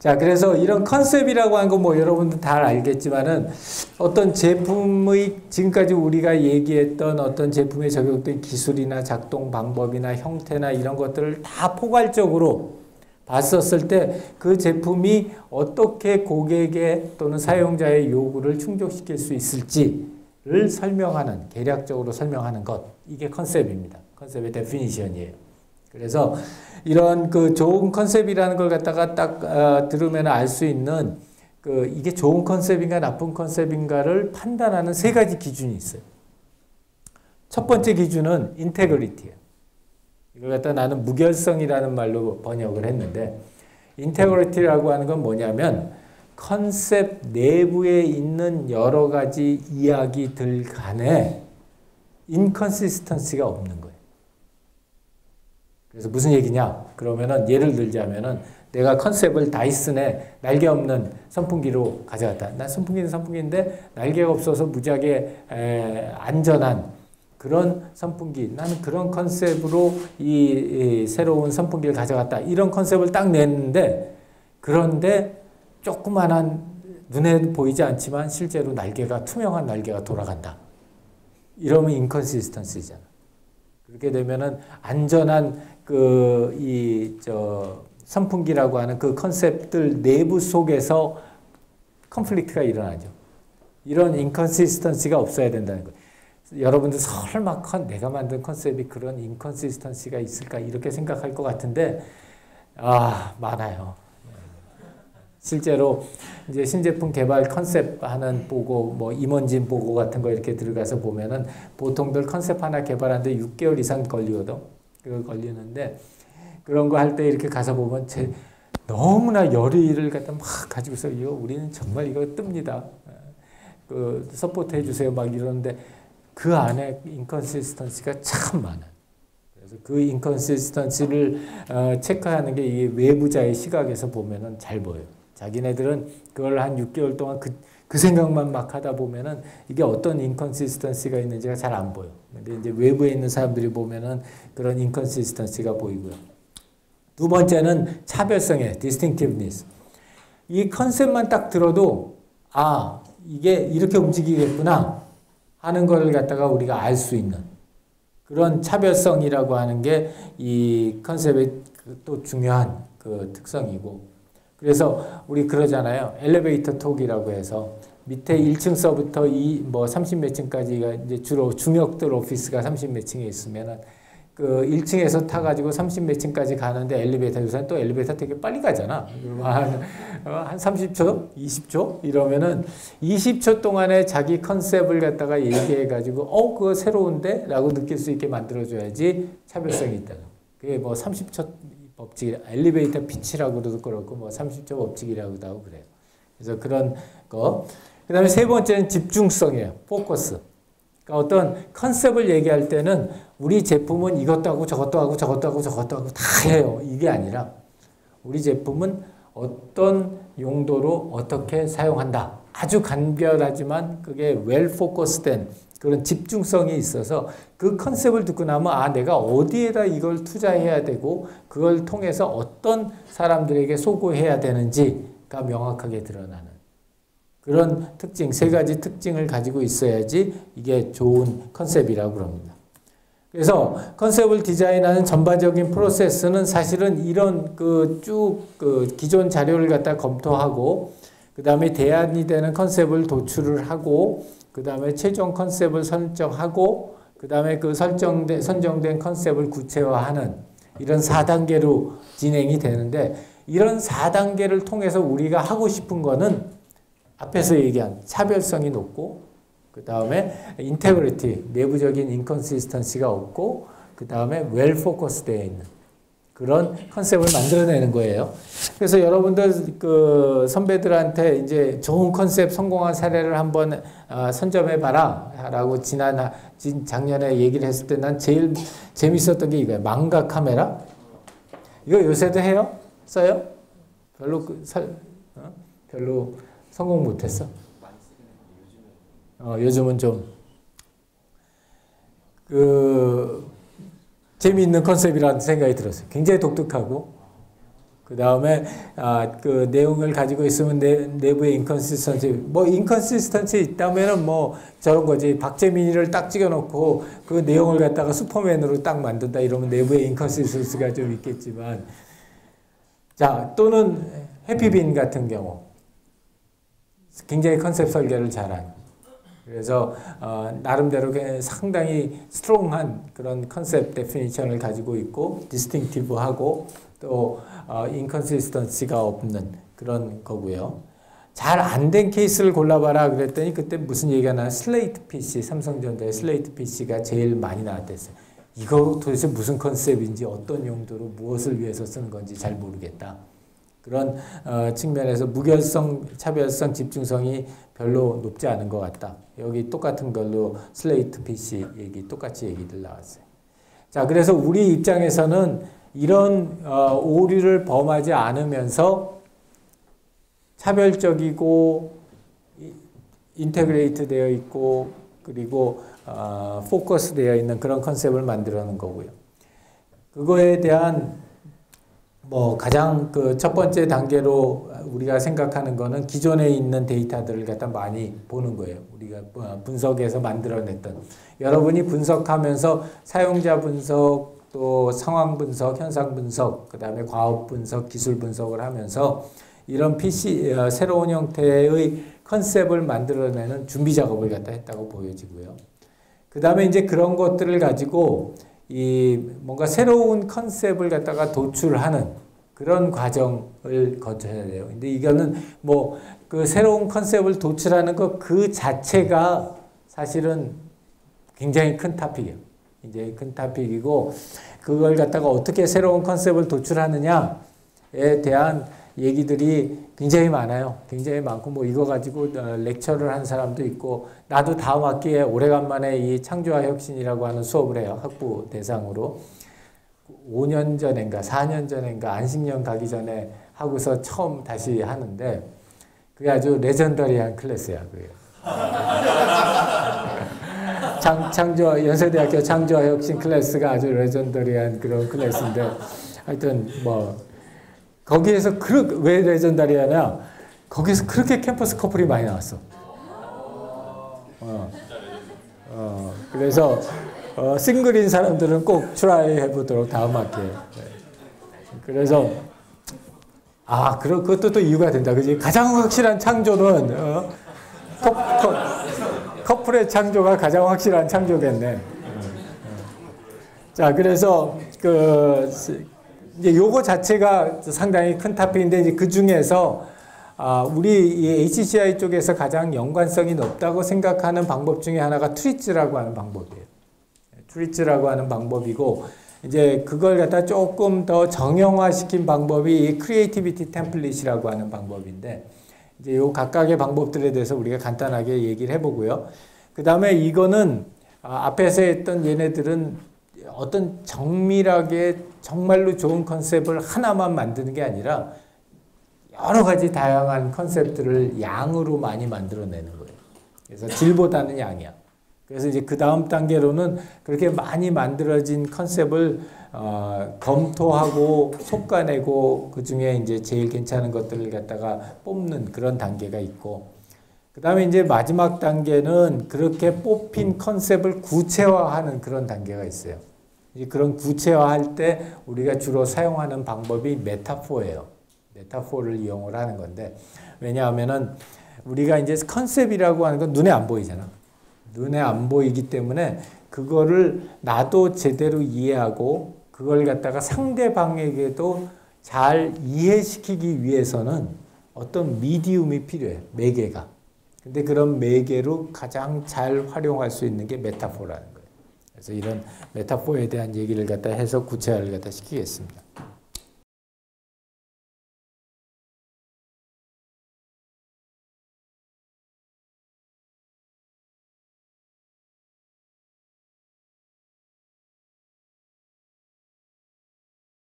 자, 그래서 이런 컨셉이라고 하는 거 뭐 여러분들 다 알겠지만은 어떤 제품의 지금까지 우리가 얘기했던 어떤 제품에 적용된 기술이나 작동 방법이나 형태나 이런 것들을 다 포괄적으로 봤었을 때 그 제품이 어떻게 고객의 또는 사용자의 요구를 충족시킬 수 있을지를 설명하는, 계략적으로 설명하는 것. 이게 컨셉입니다. 컨셉의 데피니션이에요. 그래서 이런 그 좋은 컨셉이라는 걸 갖다가 딱 들으면 알 수 있는 그 이게 좋은 컨셉인가 나쁜 컨셉인가를 판단하는 세 가지 기준이 있어요. 첫 번째 기준은 인테그리티예요. 이걸 갖다 나는 무결성이라는 말로 번역을 했는데, 인테그리티라고 하는 건 뭐냐면 컨셉 내부에 있는 여러 가지 이야기들 간에 인컨시스턴시가 없는 거예요. 그래서 무슨 얘기냐? 그러면은 예를 들자면은 내가 컨셉을 다이슨의 날개 없는 선풍기로 가져갔다. 난 선풍기는 선풍기인데 날개가 없어서 무지하게 안전한 그런 선풍기. 나는 그런 컨셉으로 이 새로운 선풍기를 가져갔다. 이런 컨셉을 딱 냈는데, 그런데 조그만한 눈에 보이지 않지만 실제로 날개가 투명한 날개가 돌아간다. 이러면 인컨시스턴시잖아. 그렇게 되면은 안전한 선풍기라고 하는 그 컨셉들 내부 속에서 컨플릭트가 일어나죠. 이런 인컨시스턴시가 없어야 된다는 거예요. 여러분들 설마 내가 만든 컨셉이 그런 인컨시스턴시가 있을까 이렇게 생각할 것 같은데 많아요. 실제로 이제 신제품 개발 컨셉 하는 보고 뭐 임원진 보고 같은 거 이렇게 들어가서 보면은 보통들 컨셉 하나 개발하는데 6개월 이상 걸리거든. 그거 걸리는데 그런 거 할 때 이렇게 가서 보면 너무나 열의를 갖다 막 가지고서 우리는 정말 이거 뜹니다. 그 서포트 해주세요 막 이러는데 그 안에 인컨시스턴시가 참 많아요. 그래서 그 인컨시스턴시를 체크하는 게 이 외부자의 시각에서 보면은 잘 보여요. 자기네들은 그걸 한 6개월 동안 그 생각만 막 하다 보면은 이게 어떤 인컨시스턴시가 있는지가 잘 안 보여. 근데 이제 외부에 있는 사람들이 보면은 그런 인컨시스턴시가 보이고요. 두 번째는 차별성이에요. distinctiveness. 이 컨셉만 딱 들어도 이게 이렇게 움직이겠구나 하는 걸 갖다가 우리가 알 수 있는 그런 차별성이라고 하는 게 이 컨셉의 또 중요한 그 특성이고, 그래서 우리 그러잖아요. 엘리베이터 톡이라고 해서 밑에 1층서부터 30 몇 층까지가 이제 주로 중역들 오피스가 30 몇 층에 있으면은 그 1층에서 타가지고 30 몇 층까지 가는데 엘리베이터, 요새는 또 엘리베이터 되게 빨리 가잖아. 한 30초? 20초? 이러면은 20초 동안에 자기 컨셉을 갖다가 얘기해가지고, 그거 새로운데? 라고 느낄 수 있게 만들어줘야지 차별성이 있다. 그게 뭐 30초 법칙, 엘리베이터 피치라고도 그렇고, 뭐 30초 법칙이라고도 하고 그래요. 그래서 그런 거. 그 다음에 세 번째는 집중성이에요. 포커스. 그러니까 어떤 컨셉을 얘기할 때는 우리 제품은 이것도 하고 저것도 하고 저것도 하고 저것도 하고 다 해요. 이게 아니라 우리 제품은 어떤 용도로 어떻게 사용한다. 아주 간결하지만 그게 웰 포커스된 그런 집중성이 있어서 그 컨셉을 듣고 나면 내가 어디에다 이걸 투자해야 되고 그걸 통해서 어떤 사람들에게 소구해야 되는지가 명확하게 드러나는 그런 특징, 세 가지 특징을 가지고 있어야지 이게 좋은 컨셉이라고 그럽니다. 그래서 컨셉을 디자인하는 전반적인 프로세스는 사실은 이런 기존 자료를 갖다 검토하고, 그 다음에 대안이 되는 컨셉을 도출을 하고, 그 다음에 최종 컨셉을 설정하고, 그 다음에 그 선정된 컨셉을 구체화하는 이런 4단계로 진행이 되는데, 이런 4단계를 통해서 우리가 하고 싶은 거는 앞에서 얘기한 차별성이 높고, 그 다음에 인테그리티, 내부적인 인컨시스턴시가 없고, 그 다음에 웰 포커스 되어 있는 그런 컨셉을 만들어내는 거예요. 그래서 여러분들 그 선배들한테 이제 좋은 컨셉 성공한 사례를 한번 선점해봐라 라고 작년에 얘기를 했을 때 난 제일 재밌었던 게 이거예요. 망가 카메라. 이거 요새도 해요? 써요? 별로 성공 못했어. 요즘은 좀 재미있는 컨셉이라는 생각이 들었어요. 굉장히 독특하고 그 다음에 그 내용을 가지고 있으면 내부의 인컨시스턴시, 뭐 인컨시스턴시 있다면은 뭐 저런 거지. 박재민이를 딱 찍어놓고 그 내용을 갖다가 슈퍼맨으로 딱 만든다 이러면 내부의 인컨시스턴시가 좀 있겠지만, 자, 또는 해피빈 같은 경우 굉장히 컨셉 설계를 잘한, 그래서 나름대로 상당히 스트롱한 그런 컨셉 데피니션을 가지고 있고 디스팅티브하고 또 인컨시스턴시가 없는 그런 거고요. 잘 안 된 케이스를 골라봐라 그랬더니 그때 무슨 얘기가 나와? 슬레이트 PC, 삼성전자의 슬레이트 PC가 제일 많이 나왔댔어요. 이거 도대체 무슨 컨셉인지 어떤 용도로 무엇을 위해서 쓰는 건지 잘 모르겠다. 그런 측면에서 무결성, 차별성, 집중성이 별로 높지 않은 것 같다. 여기 똑같은 걸로 슬레이트 PC 얘기 똑같이 얘기들 나왔어요. 자, 그래서 우리 입장에서는 이런 오류를 범하지 않으면서 차별적이고 인테그레이트 되어 있고 그리고 포커스 되어 있는 그런 컨셉을 만들어내는 거고요. 그거에 대한 뭐 가장 그 첫 번째 단계로 우리가 생각하는 거는 기존에 있는 데이터들을 갖다 많이 보는 거예요. 우리가 분석해서 만들어냈던, 여러분이 분석하면서 사용자 분석, 또 상황 분석, 현상 분석, 그 다음에 과업 분석, 기술 분석을 하면서 이런 새로운 형태의 컨셉을 만들어내는 준비 작업을 갖다 했다고 보여지고요. 그 다음에 이제 그런 것들을 가지고 뭔가 새로운 컨셉을 갖다가 도출하는 그런 과정을 거쳐야 돼요. 근데 이거는 뭐 그 새로운 컨셉을 도출하는 것 그 자체가 사실은 굉장히 큰 토픽이에요. 굉장히 큰 토픽이고, 그걸 갖다가 어떻게 새로운 컨셉을 도출하느냐에 대한 얘기들이 굉장히 많아요. 굉장히 많고, 뭐 이거 가지고 렉처를 한 사람도 있고, 나도 다음 학기에 오래간만에 이 창조화 혁신이라고 하는 수업을 해요. 학부 대상으로. 5년 전인가 4년 전인가 안식년 가기 전에 하고서 처음 다시 하는데, 그게 아주 레전더리한 클래스야. 그게. 연세대학교 창조화 혁신 클래스가 아주 레전더리한 그런 클래스인데, 하여튼 뭐 거기에서 왜 레전더리하냐? 거기서 그렇게 캠퍼스 커플이 많이 나왔어. 그래서 싱글인 사람들은 꼭 트라이 해보도록 다음 학기에. 그래서 그것도 또 이유가 된다, 그지? 가장 확실한 창조는 커플의 창조가 가장 확실한 창조겠네. 자, 그래서 이제 요거 자체가 상당히 큰 토픽인데, 이제 그 중에서 우리 이 HCI 쪽에서 가장 연관성이 높다고 생각하는 방법 중에 하나가 트리츠라고 하는 방법이에요. 트리츠라고 하는 방법이고, 이제 그걸 갖다 조금 더 정형화시킨 방법이 이 크리에이티비티 템플릿이라고 하는 방법인데, 이제 요 각각의 방법들에 대해서 우리가 간단하게 얘기를 해보고요. 그 다음에 이거는 앞에서 했던 얘네들은 어떤 정밀하게 정말로 좋은 컨셉을 하나만 만드는 게 아니라 여러 가지 다양한 컨셉들을 양으로 많이 만들어내는 거예요. 그래서 질보다는 양이야. 그래서 이제 그 다음 단계로는 그렇게 많이 만들어진 컨셉을 검토하고 솎아내고 그 중에 이제 제일 괜찮은 것들을 갖다가 뽑는 그런 단계가 있고, 그 다음에 이제 마지막 단계는 그렇게 뽑힌 컨셉을 구체화하는 그런 단계가 있어요. 이제 그런 구체화할 때 우리가 주로 사용하는 방법이 메타포예요. 메타포를 이용을 하는 건데, 왜냐하면은 우리가 이제 컨셉이라고 하는 건 눈에 안 보이잖아. 눈에 안 보이기 때문에 그거를 나도 제대로 이해하고 그걸 갖다가 상대방에게도 잘 이해시키기 위해서는 어떤 미디움이 필요해. 매개가. 근데 그런 매개로 가장 잘 활용할 수 있는 게 메타포라는 거예요. 그래서 이런 메타포에 대한 얘기를 갖다 해서 구체화를 갖다 시키겠습니다.